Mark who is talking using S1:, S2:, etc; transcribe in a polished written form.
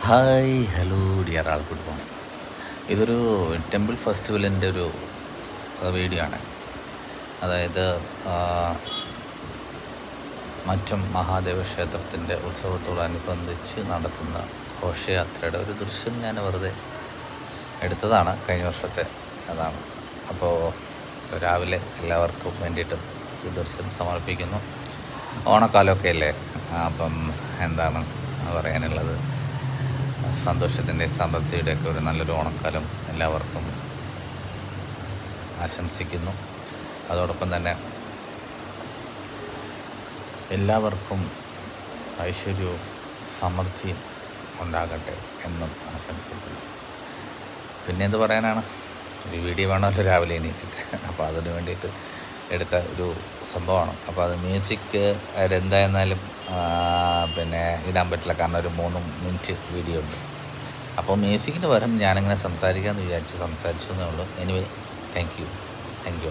S1: Hi hello dear ആൾ, good morning. ഇതൊരു temple ഫെസ്റ്റിവലിൻ്റെ ഒരു video ആണ്. അതായത് മറ്റം മഹാദേവ ക്ഷേത്രത്തിൻ്റെ ഉത്സവത്തോടനുബന്ധിച്ച് നടത്തുന്ന ഘോഷയാത്രയുടെ ഒരു ദൃശ്യം ഞാൻ വെറുതെ എടുത്തതാണ്, കഴിഞ്ഞ വർഷത്തെ അതാണ്. അപ്പോൾ രാവിലെ എല്ലാവർക്കും വേണ്ടിയിട്ട് ഈ ദൃശ്യം സമർപ്പിക്കുന്നു. ഓണക്കാലമൊക്കെ അല്ലേ, അപ്പം എന്താണ് പറയാനുള്ളത്, സന്തോഷത്തിൻ്റെ സമൃദ്ധിയുടെയൊക്കെ ഒരു നല്ലൊരു ഓണക്കാലം എല്ലാവർക്കും ആശംസിക്കുന്നു. അതോടൊപ്പം തന്നെ എല്ലാവർക്കും ഐശ്വര്യവും സമൃദ്ധിയും ഉണ്ടാകട്ടെ എന്നും ആശംസിക്കുന്നു. പിന്നെ എന്ത് പറയാനാണ്, ഒരു വീഡിയോ വേണമല്ലോ രാവിലെ എണീറ്റിട്ട്. അപ്പോൾ അതിന് വേണ്ടിയിട്ട് എടുത്ത ഒരു സംഭവമാണ്. അപ്പോൾ അത് മ്യൂസിക് എന്തായിരുന്നാലും പിന്നെ ഇടാൻ പറ്റില്ല, കാരണം ഒരു 3 മിനിറ്റ് വീഡിയോ ഉണ്ട്. അപ്പോൾ മ്യൂസിക്കിന് പകരം ഞാനിങ്ങനെ സംസാരിക്കാമെന്ന് വിചാരിച്ച് സംസാരിച്ചു എന്നേ ഉള്ളൂ. Anyway, thank you.